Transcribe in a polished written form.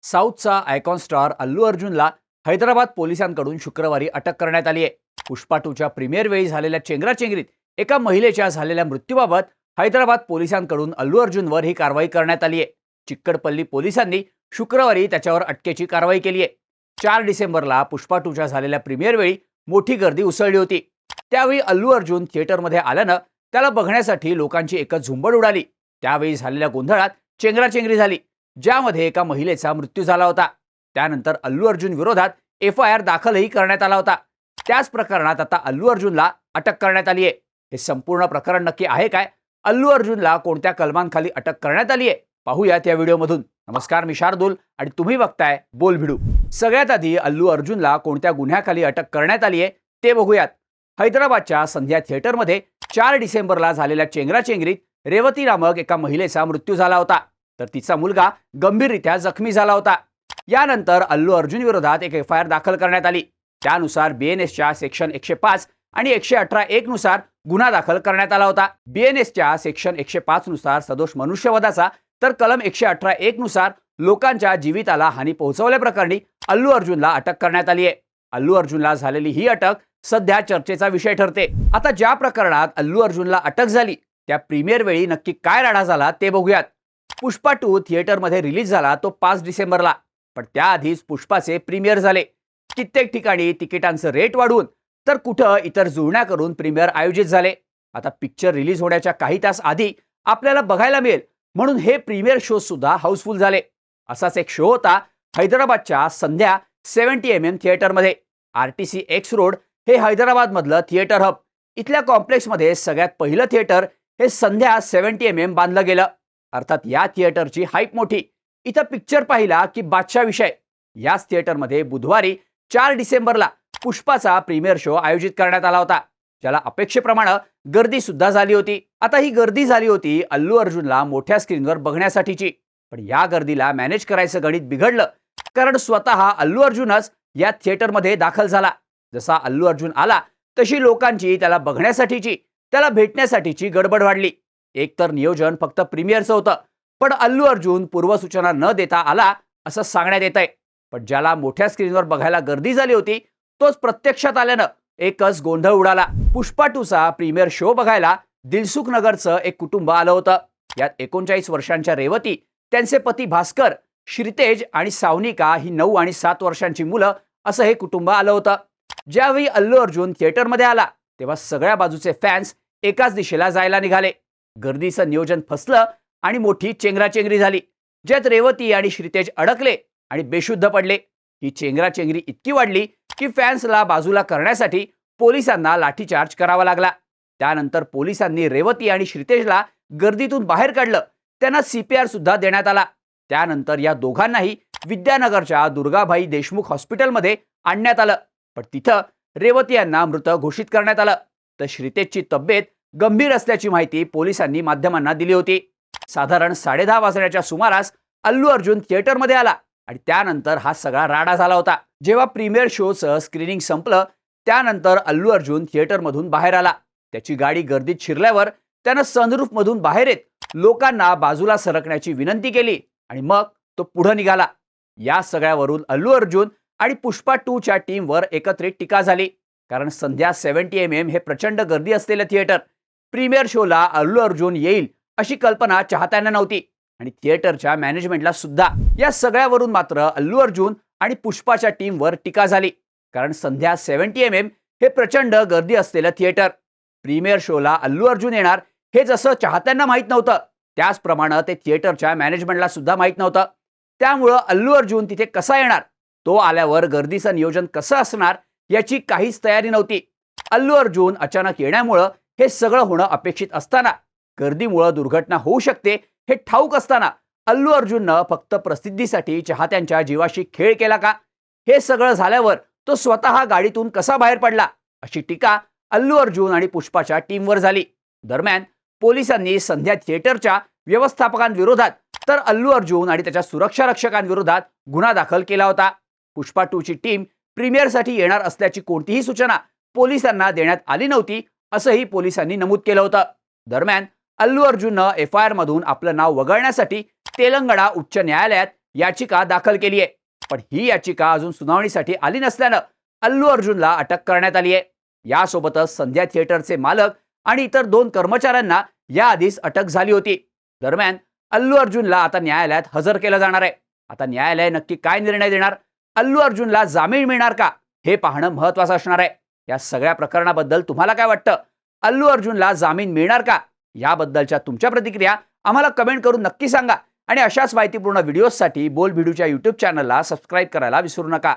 साऊथचा icon star Allu अर्जुनला Hyderabad पोलिसांकडून शुक्रवारी अटक करण्यात आली आहे. पुष्पा 2च्या प्रीमियर वेळी झालेल्या चेंगराचेंगरीत एका महिलेच्या झालेल्या मृत्यूबाबत हैदराबाद पोलिसांकडून अल्लू अर्जुनवर ही कारवाई करण्यात आली आहे. चिक्कडपल्ली पोलिसांनी शुक्रवारी त्याच्यावर अटकेची कारवाई केली आहे. 4 डिसेंबरला पुष्पा 2च्या झालेल्या प्रीमियर वेळी मोठी गर्दी उसळली होती. त्यावेळी अल्लू अर्जुन थिएटरमध्ये आल्यानं त्याला बघण्यासाठी लोकांची एकच झुंबड उडाली. त्यावेळी झालेल्या गोंधळात चेंगराचेंगरी झाली, ज्यामध्ये एका महिलेचा मृत्यू झाला होता. त्यानंतर अल्लू अर्जुन विरोधात FIR दाखलही करण्यात आला होता. त्याच प्रकरणात आता अल्लू अर्जुनला अटक करण्यात आली आहे. हे संपूर्ण प्रकरण नक्की आहे काय? अल्लू अर्जुनला कोणत्या कलमांखाली अटक करण्यात आली आहे? पाहूयात या व्हिडिओमधून. नमस्कार, मी शार्दूल आणि तुम्ही बघताय बोल भिडू. सगळ्यात आधी अल्लू अर्जुनला कोणत्या गुन्ह्याखाली अटक करण्यात आली आहे ते बघूयात. हैदराबादच्या संध्या थिएटरमध्ये 4 डिसेंबरला झालेल्या चेंगराचेंगरीत रेवती नामक एका महिलेचा मृत्यू झाला होता, तर तिचा मुलगा गंभीररित्या जखमी झाला होता. यानंतर अल्लू अर्जुन विरोधात एक FIR दाखल करण्यात आली. त्यानुसार BNSच्या सेक्शन 105 आणि 118(1) नुसार गुन्हा दाखल करण्यात आला होता. BNSच्या सेक्शन 105 नुसार सदोष मनुष्यवधाचा, तर कलम 118(1) नुसार लोकांच्या जीविताला हानी पोहोचवल्याप्रकरणी अल्लू अर्जुनला अटक करण्यात आली आहे. अल्लू अर्जुनला झालेली ही अटक सध्या चर्चेचा विषय ठरते. आता ज्या प्रकरणात अल्लू अर्जुनला अटक झाली त्या प्रीमियर वेळी नक्की काय राडा झाला ते बघूयात. पुष्पा 2 थिएटरमध्ये रिलीज झाला तो 5 डिसेंबरला, पण त्याआधीच पुष्पाचे प्रीमियर झाले. कित्येक ठिकाणी तिकिटांचं रेट वाढवून तर कुठं इतर जुळण्या करून प्रीमियर आयोजित झाले. आता पिक्चर रिलीज होण्याच्या काही तास आधी आपल्याला बघायला मिळेल म्हणून हे प्रीमियर शो सुद्धा हाऊसफुल झाले. असाच एक शो होता हैदराबादच्या संध्या 70mm थिएटरमध्ये. RTC X रोड हे हैदराबादमधलं थिएटर हब. इथल्या कॉम्प्लेक्समध्ये सगळ्यात पहिलं थिएटर हे संध्या 70mm बांधलं गेलं. अर्थात या थिएटरची हाईप मोठी. इथं पिक्चर पाहिला की बादशाह विषय. याच थिएटरमध्ये बुधवारी 4 डिसेंबरला पुष्पाचा प्रीमियर शो आयोजित करण्यात आला होता, ज्याला अपेक्षेप्रमाणे गर्दी सुद्धा झाली होती. आता ही गर्दी झाली होती अल्लू अर्जुनला मोठ्या स्क्रीनवर बघण्यासाठीची. पण या गर्दीला मॅनेज करायचं गणित बिघडलं, कारण स्वतः अल्लू अर्जुनच या थिएटरमध्ये दाखल झाला. जसा अल्लू अर्जुन आला तशी लोकांची त्याला बघण्यासाठीची, त्याला भेटण्यासाठीची गडबड वाढली. एकतर नियोजन फक्त प्रीमियरचं होतं, पण अल्लू अर्जुन पूर्वसूचना न देता आला असं सांगण्यात येत आहे. पण ज्याला मोठ्या स्क्रीनवर बघायला गर्दी झाली होती तोच प्रत्यक्षात आल्यानं एकच गोंधळ उडाला. पुष्पा 2चा प्रीमियर शो बघायला दिलसुख नगरचं एक कुटुंब आलं होतं. यात 39 वर्षांच्या रेवती, त्यांचे पती भास्कर, श्रीतेज आणि सावनिका ही 9 आणि 7 वर्षांची मुलं असं हे कुटुंब आलं होतं. ज्यावेळी अल्लू अर्जुन थिएटरमध्ये आला तेव्हा सगळ्या बाजूचे फॅन्स एकाच दिशेला जायला निघाले. गर्दीचं नियोजन फसलं आणि मोठी चेंगराचेंगरी झाली, ज्यात रेवती आणि श्रीतेज अडकले आणि बेशुद्ध पडले. ही चेंगराचेंगरी इतकी वाढली की फॅन्सला बाजूला करण्यासाठी पोलिसांना लाठीचार्ज करावा लागला. त्यानंतर पोलिसांनी रेवती आणि श्रीतेजला गर्दीतून बाहेर काढलं. त्यांना CPR सुद्धा देण्यात आला. त्यानंतर या दोघांनाही विद्यानगरच्या दुर्गाबाई देशमुख हॉस्पिटलमध्ये आणण्यात आलं, पण तिथं रेवती यांना मृत घोषित करण्यात आलं. तर श्रीतेजची तब्येत गंभीर असल्याची माहिती पोलिसांनी माध्यमांना दिली होती. साधारण 10:30 वाजण्याच्या सुमारास अल्लू अर्जुन थिएटरमध्ये आला आणि त्यानंतर हा सगळा राडा झाला होता. जेव्हा प्रीमियर शोचं स्क्रीनिंग संपलं त्यानंतर अल्लू अर्जुन थिएटरमधून बाहेर आला. त्याची गाडी गर्दीत शिरल्यावर त्यानं सनरूफमधून बाहेर येत लोकांना बाजूला सरकण्याची विनंती केली आणि मग तो पुढे निघाला. या सगळ्यावरून अल्लू अर्जुन आणि पुष्पा 2च्या टीमवर एकत्रित टीका झाली, कारण संध्या 70mm हे प्रचंड गर्दी असलेलं थिएटर. प्रीमियर शोला अल्लू अर्जुन येईल अशी कल्पना चाहत्यांना नव्हती आणि थिएटरच्या मॅनेजमेंटला सुद्धा. या सगळ्यावरून मात्र अल्लू अर्जुन आणि पुष्पाच्या टीमवर टीका झाली, कारण संध्या 70mm हे प्रचंड गर्दी असलेलं थिएटर. प्रीमियर शोला अल्लू अर्जुन येणार हे जसं चाहत्यांना माहीत नव्हतं, त्याचप्रमाणे ते थिएटरच्या मॅनेजमेंटला सुद्धा माहीत नव्हतं. त्यामुळं अल्लू अर्जुन तिथे कसा येणार, तो आल्यावर गर्दीचं नियोजन कसं असणार याची काहीच तयारी नव्हती. अल्लू अर्जुन अचानक येण्यामुळं हे सगळं होणं अपेक्षित असताना, गर्दीमुळं दुर्घटना होऊ शकते हे ठाऊक असताना अल्लू अर्जुननं फक्त प्रसिद्धीसाठी चाहत्यांच्या जीवाशी खेळ केला का? हे सगळं झाल्यावर तो स्वतः गाडीतून कसा बाहेर पडला, अशी टीका अल्लू अर्जुन आणि पुष्पाच्या टीमवर झाली. दरम्यान पोलिसांनी संध्या थिएटरच्या व्यवस्थापकांविरोधात तर अल्लू अर्जुन आणि त्याच्या सुरक्षा रक्षकांविरोधात गुन्हा दाखल केला होता. पुष्पा 2ची टीम प्रीमियरसाठी येणार असल्याची कोणतीही सूचना पोलिसांना देण्यात आली नव्हती असंही पोलिसांनी नमूद केलं होतं. दरम्यान अल्लू अर्जुननं FIR मधून आपलं नाव वगळण्यासाठी तेलंगणा उच्च न्यायालयात याचिका दाखल केली आहे. पण ही याचिका अजून सुनावणीसाठी आली नसल्यानं अल्लू अर्जुनला अटक करण्यात आली आहे. यासोबतच संध्या थिएटरचे मालक आणि इतर 2 कर्मचाऱ्यांना याआधीच अटक झाली होती. दरम्यान अल्लू अर्जुनला आता न्यायालयात हजर केलं जाणार आहे. आता न्यायालय नक्की काय निर्णय देणार, अल्लू अर्जुनला जामीन मिळणार का, हे पाहणं महत्त्वाचं असणार आहे. या सगळ्या प्रकरणाबद्दल तुम्हाला काय वाटतं? अल्लू अर्जुनला जामीन मिळणार का? याबद्दलच्या तुमच्या प्रतिक्रिया आम्हाला कमेंट करून नक्की सांगा आणि अशाच माहितीपूर्ण व्हिडिओजसाठी बोल भिडूच्या YouTube चॅनलला सबस्क्राईब करायला विसरू नका.